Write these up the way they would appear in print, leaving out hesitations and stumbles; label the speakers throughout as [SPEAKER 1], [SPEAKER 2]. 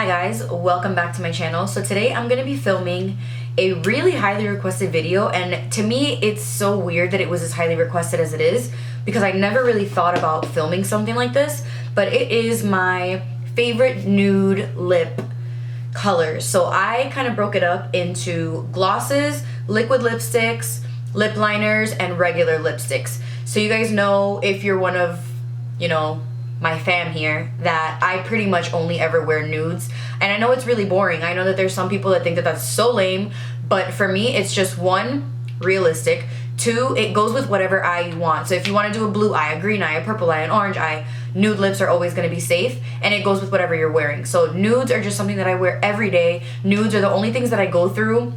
[SPEAKER 1] guys, welcome back to my channel. So today I'm gonna be filming a really highly requested video, and to me it's so weird that it was as highly requested as it is because I never really thought about filming something like this, but it is my favorite nude lip colors. So I kind of broke it up into glosses, liquid lipsticks, lip liners, and regular lipsticks. So you guys know, if you're one of, my fam here, that I pretty much only ever wear nudes. And I know it's really boring. I know that there's some people that think that that's so lame, but for me it's just one, realistic, two, it goes with whatever eye you want. So if you want to do a blue eye, a green eye, a purple eye, an orange eye, nude lips are always going to be safe, and it goes with whatever you're wearing. So nudes are just something that I wear every day. Nudes are the only things that I go through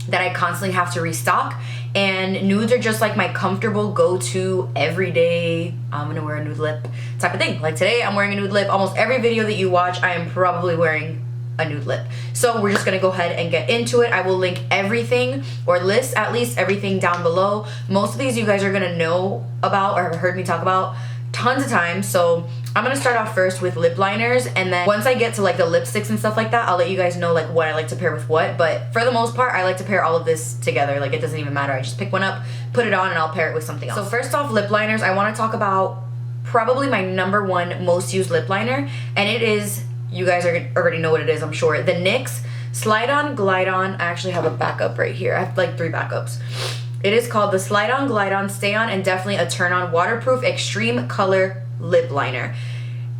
[SPEAKER 1] that I constantly have to restock, and nudes are just like my comfortable go-to everyday I'm gonna wear a nude lip type of thing. Like today I'm wearing a nude lip. Almost every video that you watch I am probably wearing a nude lip. So we're just gonna go ahead and get into it. I will link everything, or list at least everything, down below. Most of these you guys are gonna know about or have heard me talk about tons of times. So I'm gonna start off first with lip liners, and then once I get to like the lipsticks and stuff like that, I'll let you guys know like what I like to pair with what. But for the most part, I like to pair all of this together. Like it doesn't even matter. I just pick one up, put it on, and I'll pair it with something else. So first off, lip liners, I want to talk about probably my #1 most used lip liner, and it is, you guys already know what it is, I'm sure, the NYX Slide On Glide On. I actually have a backup right here. I have like 3 backups. It is called the Slide On Glide On Stay On and Definitely a Turn On Waterproof Extreme Color Lip Liner.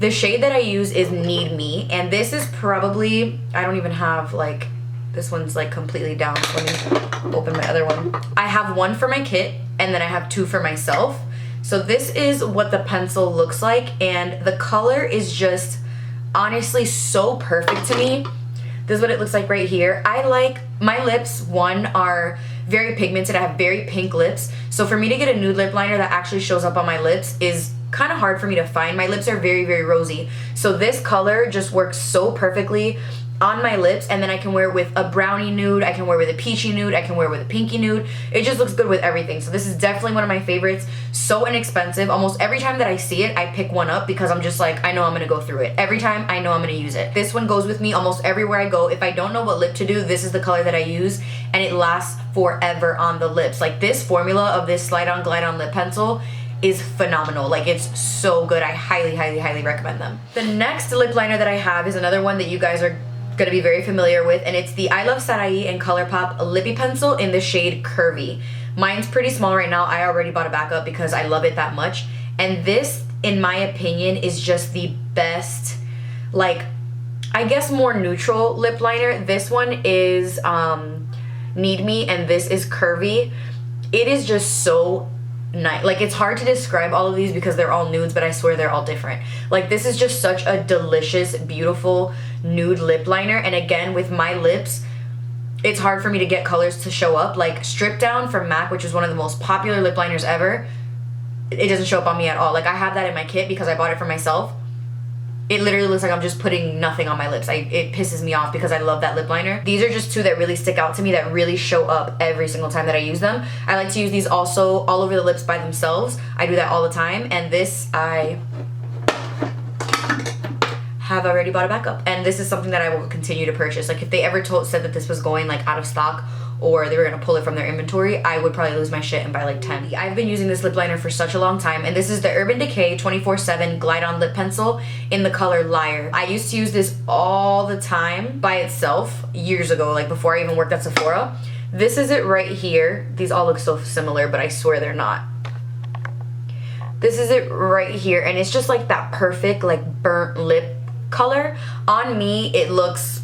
[SPEAKER 1] The shade that I use is Need Me, and this is probably, I don't even have like, this one's like completely down. So let me open my other one. I have one for my kit, and then I have 2 for myself. So this is what the pencil looks like, and the color is just honestly so perfect to me. This is what it looks like right here. I like, my lips, one, are very pigmented. I have very pink lips. So for me to get a nude lip liner that actually shows up on my lips is kind of hard for me to find. My lips are very, very rosy. So this color just works so perfectly on my lips, and then I can wear it with a brownie nude, I can wear it with a peachy nude, I can wear it with a pinky nude. It just looks good with everything. So this is definitely one of my favorites. So inexpensive. Almost every time that I see it, I pick one up because I'm just like, I know I'm gonna go through it. Every time I know I'm gonna use it. This one goes with me almost everywhere I go. If I don't know what lip to do, this is the color that I use, and it lasts forever on the lips. Like this formula of this Slide On Glide On lip pencil is phenomenal. Like it's so good. I highly, highly, highly recommend them. The next lip liner that I have is another one that you guys are gonna be very familiar with, and it's the Iluvsarahii and Colourpop Lippy Pencil in the shade Curvy. Mine's pretty small right now. I already bought a backup because I love it that much, and this, in my opinion, is just the best, like, I guess more neutral lip liner. This one is Need Me, and this is Curvy. It is just so nice. Like, it's hard to describe all of these because they're all nudes, but I swear they're all different. Like, this is just such a delicious, beautiful nude lip liner, and again, with my lips, it's hard for me to get colors to show up. Like Strip Down from MAC, which is one of the most popular lip liners ever, it doesn't show up on me at all. Like I have that in my kit because I bought it for myself. It literally looks like I'm just putting nothing on my lips. It pisses me off because I love that lip liner. These are just 2 that really stick out to me, that really show up every single time that I use them. I like to use these also all over the lips by themselves. I do that all the time, and this I have already bought a backup, and this is something that I will continue to purchase. Like if they ever said that this was going like out of stock, or they were gonna pull it from their inventory, I would probably lose my shit and buy like 10. I've been using this lip liner for such a long time, and this is the Urban Decay 24/7 Glide On Lip Pencil in the color Liar. I used to use this all the time by itself years ago, like before I even worked at Sephora. This is it right here. These all look so similar, but I swear they're not. This is it right here, and it's just like that perfect like burnt lip color. On me, it looks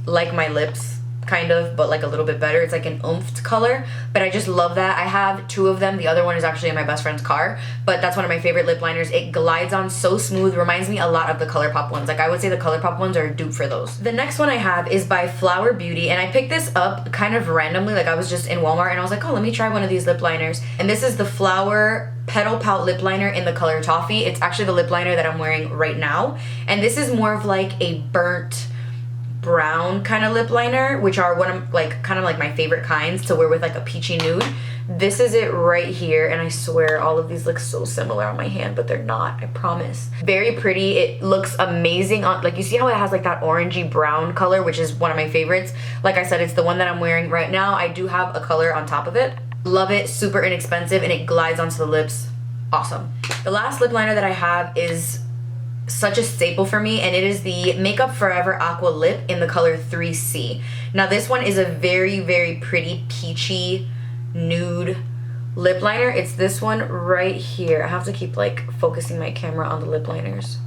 [SPEAKER 1] like my lips, kind of, but like a little bit better. It's like an oomphed color, but I just love that. I have 2 of them. The other one is actually in my best friend's car, but that's one of my favorite lip liners. It glides on so smooth. Reminds me a lot of the Colourpop ones. Like I would say the Colourpop ones are a dupe for those. The next one I have is by Flower Beauty, and I picked this up kind of randomly. Like I was just in Walmart and I was like, oh, let me try one of these lip liners. And this is the Flower Petal Pout lip liner in the color Toffee. It's actually the lip liner that I'm wearing right now, and this is more of like a burnt brown kind of lip liner, which are one of like kind of like my favorite kinds to wear with like a peachy nude. This is it right here, and I swear all of these look so similar on my hand, but they're not, I promise. Very pretty. It looks amazing on, like, you see how it has like that orangey brown color, which is one of my favorites. Like I said, it's the one that I'm wearing right now. I do have a color on top of it. Love it, super inexpensive, and it glides onto the lips. Awesome. The last lip liner that I have is such a staple for me, and it is the Makeup Forever Aqua Lip in the color 3C. Now this one is a very, very pretty peachy nude lip liner. It's this one right here. I have to keep like focusing my camera on the lip liners,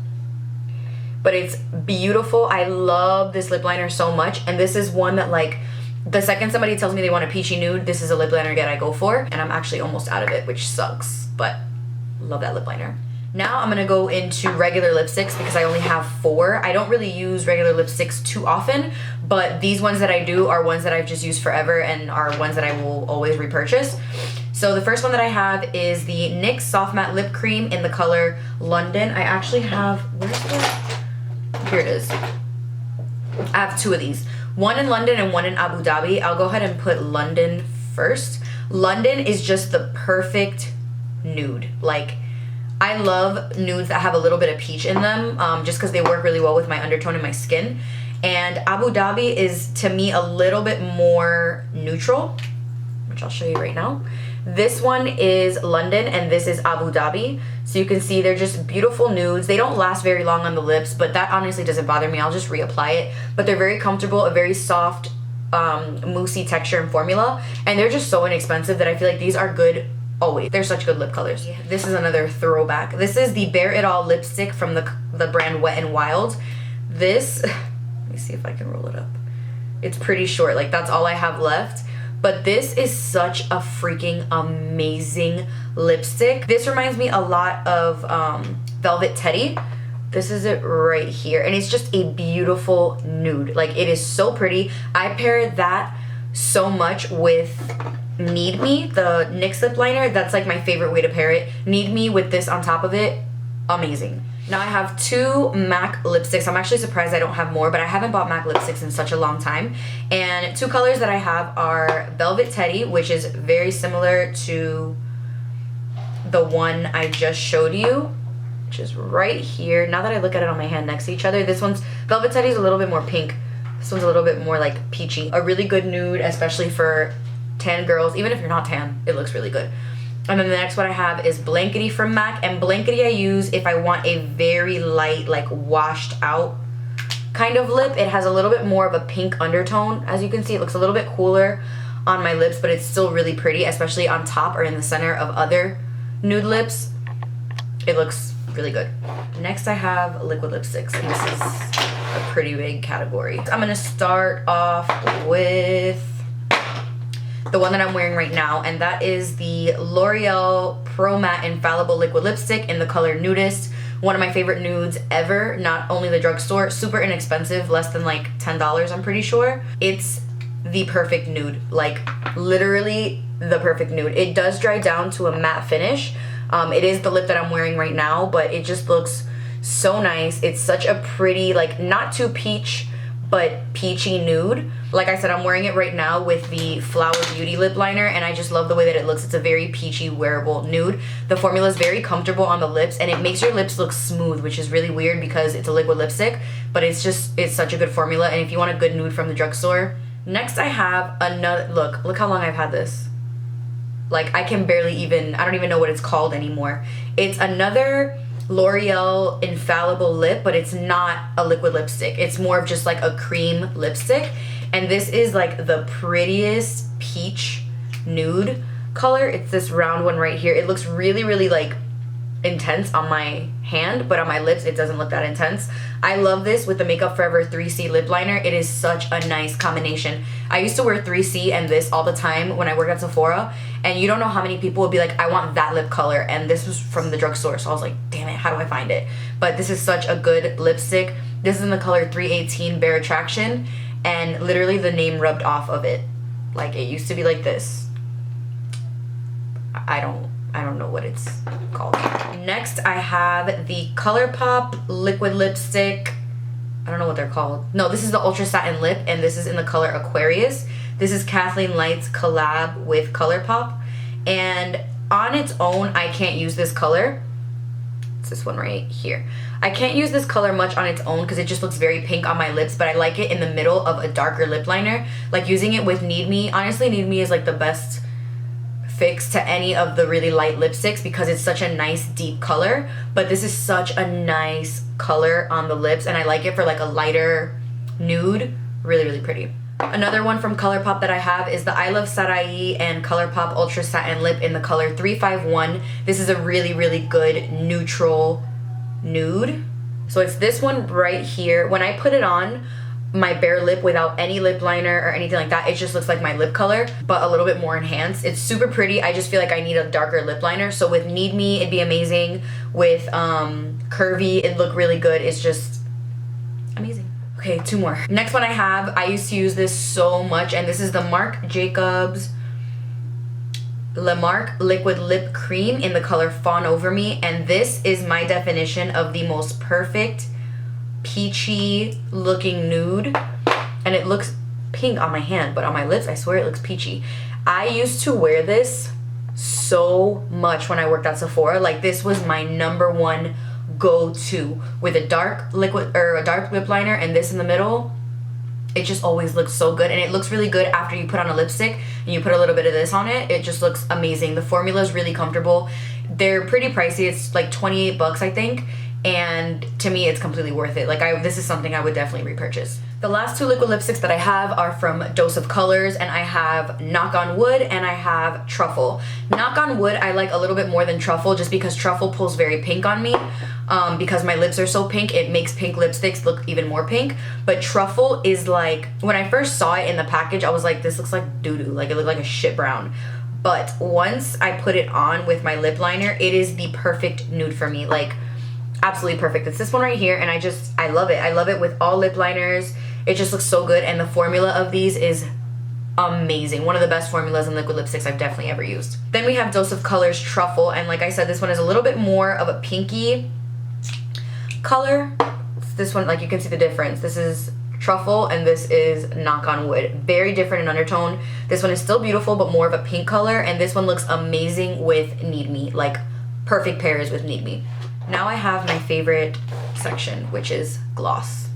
[SPEAKER 1] but it's beautiful. I love this lip liner so much, and this is one that, like, the second somebody tells me they want a peachy nude, this is a lip liner that I go for, and I'm actually almost out of it, which sucks, but love that lip liner. Now I'm gonna go into regular lipsticks because I only have 4. I don't really use regular lipsticks too often, but these ones that I do are ones that I've just used forever and are ones that I will always repurchase. So the first one that I have is the NYX Soft Matte Lip Cream in the color London. I actually have, where's the, here it is. I have 2 of these. One in London and one in Abu Dhabi. I'll go ahead and put London first. London is just the perfect nude. Like, I love nudes that have a little bit of peach in them, just because they work really well with my undertone and my skin. And Abu Dhabi is, to me, a little bit more neutral, which I'll show you right now. This one is London, and this is Abu Dhabi. So you can see they're just beautiful nudes. They don't last very long on the lips, but that honestly doesn't bother me. I'll just reapply it. But they're very comfortable, a very soft, moussey texture and formula. And they're just so inexpensive that I feel like these are good always. They're such good lip colors. This is another throwback. This is the Bare It All lipstick from the brand Wet n Wild. This, let me see if I can roll it up. It's pretty short, like that's all I have left. But this is such a freaking amazing lipstick. This reminds me a lot of Velvet Teddy. This is it right here. And it's just a beautiful nude. Like, it is so pretty. I pair that so much with Need Me, the NYX lip liner. That's like my favorite way to pair it. Need Me with this on top of it, amazing. Now I have 2 MAC lipsticks. I'm actually surprised I don't have more, but I haven't bought MAC lipsticks in such a long time. And 2 colors that I have are Velvet Teddy, which is very similar to the one I just showed you, which is right here. Now that I look at it on my hand next to each other, this one's, Velvet Teddy is a little bit more pink. This one's a little bit more like peachy. A really good nude, especially for tan girls. Even if you're not tan, it looks really good. And then the next one I have is Blankety from MAC. And Blankety I use if I want a very light, like washed out kind of lip. It has a little bit more of a pink undertone. As you can see, it looks a little bit cooler on my lips, but it's still really pretty, especially on top or in the center of other nude lips. It looks really good. Next I have liquid lipsticks. This is a pretty big category. I'm gonna start off with the one that I'm wearing right now, and that is the Loreal Pro Matte Infallible Liquid Lipstick in the color Nudist. One of my favorite nudes ever, not only the drugstore, super inexpensive, less than like $10, I'm pretty sure. It's the perfect nude, like literally the perfect nude. It does dry down to a matte finish. It is the lip that I'm wearing right now, but it just looks so nice. It's such a pretty, like, not too peach, but peachy nude. Like I said, I'm wearing it right now with the Flower Beauty lip liner, and I just love the way that it looks. It's a very peachy, wearable nude. The formula is very comfortable on the lips, and it makes your lips look smooth, which is really weird because it's a liquid lipstick, but it's such a good formula, and if you want a good nude from the drugstore. Next I have another, look how long I've had this. Like, I can barely even, I don't even know what it's called anymore. It's another L'Oreal Infallible Lip, but it's not a liquid lipstick. It's more of just like a cream lipstick. And this is like the prettiest peach nude color. It's this round one right here. It looks really, really like intense on my hand, but on my lips it doesn't look that intense. I love this with the Makeup Forever 3C lip liner. It is such a nice combination. I used to wear 3C and this all the time when I worked at Sephora, and you don't know how many people would be like, I want that lip color, and this was from the drugstore, so I was like, damn it, how do I find it? But this is such a good lipstick. This is in the color 318 Bare Attraction, and literally the name rubbed off of it. Like, it used to be like this. I don't know what it's called. Next I have the Colourpop liquid lipstick. I don't know what they're called. No, this is the Ultra Satin Lip, and this is in the color Aquarius. This is Kathleen Lights collab with Colourpop. And on its own, I can't use this color. It's this one right here. I can't use this color much on its own because it just looks very pink on my lips, but I like it in the middle of a darker lip liner. Like using it with Need Me. Honestly, Need Me is like the best fix to any of the really light lipsticks because it's such a nice deep color, but this is such a nice color on the lips, and I like it for like a lighter nude. Really, really pretty. Another one from Colourpop that I have is the Iluvsarahii and Colourpop Ultra Satin Lip in the color 351. This is a really, really good neutral nude. So it's this one right here. When I put it on my bare lip without any lip liner or anything like that, it just looks like my lip color, but a little bit more enhanced. It's super pretty. I just feel like I need a darker lip liner. So with Need Me, it'd be amazing. With Curvii, it'd look really good. It's just amazing. Okay, 2 more. Next one I have, I used to use this so much, and this is the Marc Jacobs Le Marc Liquid Lip Cream in the color Fawn Over Me, and this is my definition of the most perfect peachy looking nude, and it looks pink on my hand, but on my lips I swear it looks peachy. I used to wear this so much when I worked at Sephora. Like, this was my #1 go-to with a dark liquid or a dark lip liner and this in the middle. It just always looks so good, and it looks really good after you put on a lipstick and you put a little bit of this on it. It just looks amazing. The formula is really comfortable. They're pretty pricey. It's like 28 bucks, I think. And to me, it's completely worth it. Like, this is something I would definitely repurchase. The last 2 liquid lipsticks that I have are from Dose of Colors, and I have Knock on Wood and I have Truffle. Knock on Wood I like a little bit more than Truffle, just because Truffle pulls very pink on me. Because my lips are so pink, it makes pink lipsticks look even more pink. But Truffle is like, when I first saw it in the package, I was like, this looks like doo-doo. Like, it looked like a shit brown. But once I put it on with my lip liner, it is the perfect nude for me. Like, absolutely perfect. It's this one right here, and I love it. I love it with all lip liners. It just looks so good, and the formula of these is amazing. One of the best formulas in liquid lipsticks I've definitely ever used. Then we have Dose of Colors Truffle, and like I said, this one is a little bit more of a pinky color. This one, like, you can see the difference. This is Truffle and this is Knock on Wood. Very different in undertone. This one is still beautiful, but more of a pink color, and this one looks amazing with Need Me. Like, perfect pairs with Need Me. Now I have my favorite section, which is gloss.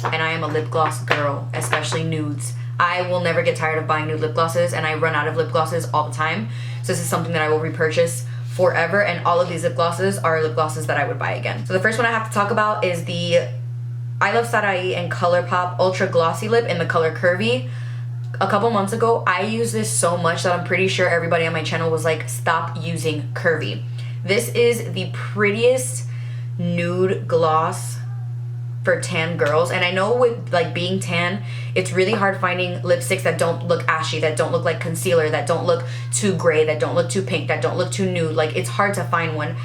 [SPEAKER 1] And I am a lip gloss girl, especially nudes. I will never get tired of buying nude lip glosses, and I run out of lip glosses all the time. So this is something that I will repurchase forever, and all of these lip glosses are lip glosses that I would buy again. So the first one I have to talk about is the Iluvsarahii and Colourpop Ultra Glossy Lip in the color Curvii. A couple months ago, I used this so much that I'm pretty sure everybody on my channel was like, stop using Curvii. This is the prettiest nude gloss for tan girls, and I know with like being tan, it's really hard finding lipsticks that don't look ashy, that don't look like concealer, that don't look too gray, that don't look too pink, that don't look too nude. Like, it's hard to find one.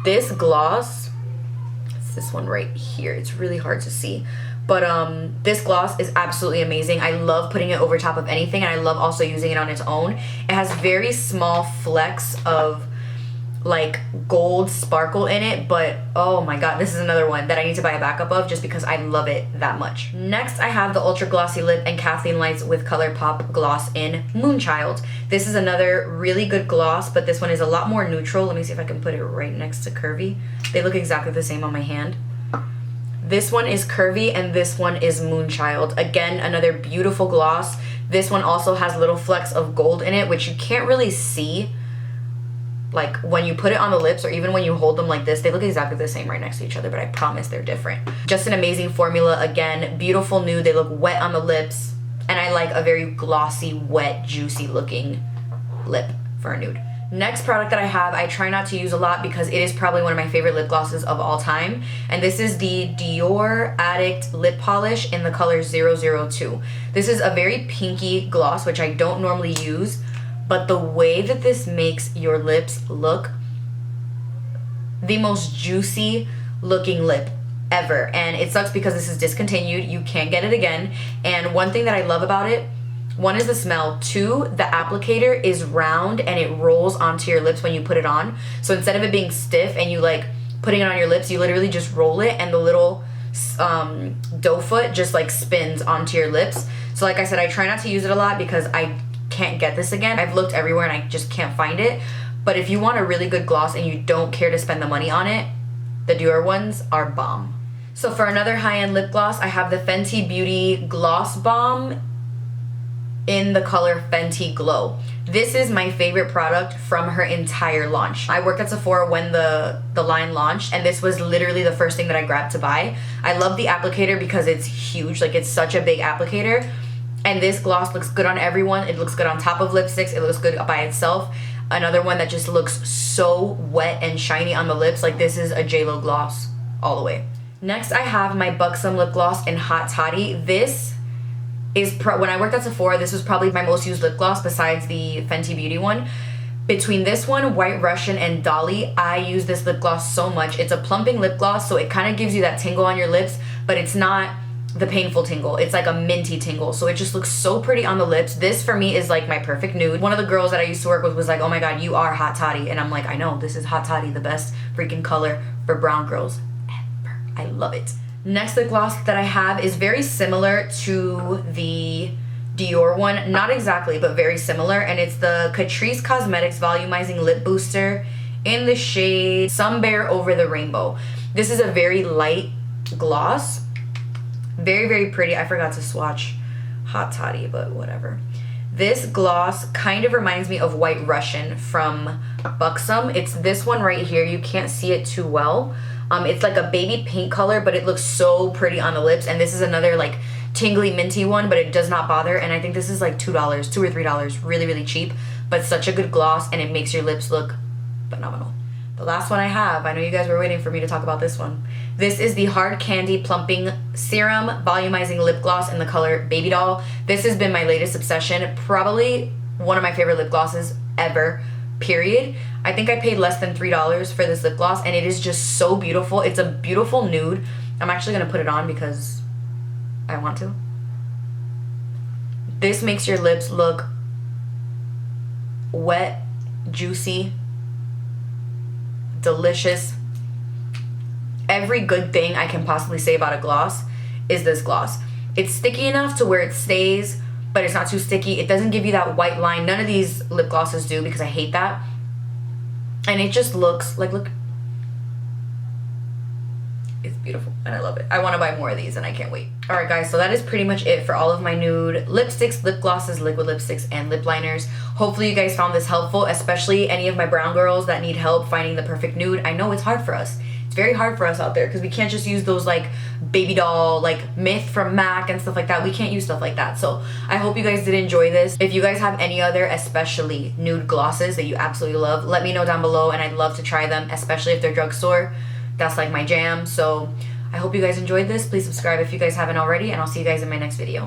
[SPEAKER 1] This gloss, it's this one right here. It's really hard to see, but this gloss is absolutely amazing. I love putting it over top of anything, and I love also using it on its own. It has very small flecks of like gold sparkle in it, but oh my god, this is another one that I need to buy a backup of just because I love it that much. Next, I have the Ultra Glossy Lip and Kathleen Lights with Colourpop gloss in Moonchild. This is another really good gloss, but this one is a lot more neutral. Let me see if I can put it right next to Curvii. They look exactly the same on my hand. This one is Curvii and this one is Moonchild. Again, another beautiful gloss. This one also has little flecks of gold in it, which you can't really see. Like, when you put it on the lips or even when you hold them like this, they look exactly the same right next to each other, but I promise they're different. Just an amazing formula. Again, beautiful nude. They look wet on the lips, and I like a very glossy, wet, juicy looking lip for a nude. Next product that I have, I try not to use a lot because it is probably one of my favorite lip glosses of all time, and this is the Dior Addict Lip Polish in the color 002. This is a very pinky gloss, which I don't normally use, but the way that this makes your lips look the most juicy looking lip ever. And it sucks because this is discontinued. You can't get it again. And one thing that I love about it, one is the smell. 2, the applicator is round and it rolls onto your lips when you put it on. So instead of it being stiff and you like putting it on your lips, you literally just roll it and the little doe foot just like spins onto your lips. So like I said, I try not to use it a lot because I can't get this again. I've looked everywhere and I just can't find it. But if you want a really good gloss and you don't care to spend the money on it, the Dior ones are bomb. So for another high-end lip gloss, I have the Fenty Beauty Gloss Bomb in the color Fenty Glow. This is my favorite product from her entire launch. I worked at Sephora when the line launched, and this was literally the first thing that I grabbed to buy. I love the applicator because it's huge, like it's such a big applicator. And this gloss looks good on everyone. It looks good on top of lipsticks. It looks good by itself. Another one that just looks so wet and shiny on the lips. Like this is a JLo gloss all the way. Next, I have my Buxom lip gloss in Hot Toddy. This is, when I worked at Sephora, this was probably my most used lip gloss besides the Fenty Beauty one. Between this one, White Russian, and Dolly, I use this lip gloss so much. It's a plumping lip gloss, so it kind of gives you that tingle on your lips, but it's not the painful tingle. It's like a minty tingle, so it just looks so pretty on the lips. This for me is like my perfect nude. One of the girls that I used to work with was like, oh my god, you are Hot Toddy. And I'm like, I know, this is Hot Toddy, the best freaking color for brown girls ever. I love it. Next lip gloss that I have is very similar to the Dior one. Not exactly, but very similar. And it's the Catrice Cosmetics Volumizing Lip Booster in the shade Sun Bear Over the Rainbow. This is a very light gloss. Very, very pretty. I forgot to swatch Hot Toddy, but whatever. This gloss kind of reminds me of White Russian from Buxom. It's this one right here. You can't see it too well. It's like a baby pink color, but it looks so pretty on the lips. And this is another like tingly minty one, but it does not bother. And I think this is like $2 or $3. Really, really cheap, but such a good gloss, and it makes your lips look phenomenal. The last one I have, I know you guys were waiting for me to talk about this one. This is the Hard Candy Plumping Serum Volumizing Lip Gloss in the color Baby Doll. This has been my latest obsession. Probably one of my favorite lip glosses ever, period. I think I paid less than $3 for this lip gloss, and it is just so beautiful. It's a beautiful nude. I'm actually going to put it on because I want to. This makes your lips look wet, juicy, delicious. Every good thing I can possibly say about a gloss is this gloss. It's sticky enough to where it stays, but it's not too sticky. It doesn't give you that white line. None of these lip glosses do, because I hate that. And it just looks like, look, it's beautiful and I love it. I want to buy more of these and I can't wait. All right guys, so that is pretty much it for all of my nude lipsticks, lip glosses, liquid lipsticks, and lip liners. Hopefully you guys found this helpful, especially any of my brown girls that need help finding the perfect nude. I know it's hard for us. It's very hard for us out there because we can't just use those like Baby Doll, like Myth from MAC and stuff like that. We can't use stuff like that. So I hope you guys did enjoy this. If you guys have any other especially nude glosses that you absolutely love, let me know down below, and I'd love to try them, especially if they're drugstore. That's like my jam. So I hope you guys enjoyed this. Please subscribe if you guys haven't already, and I'll see you guys in my next video.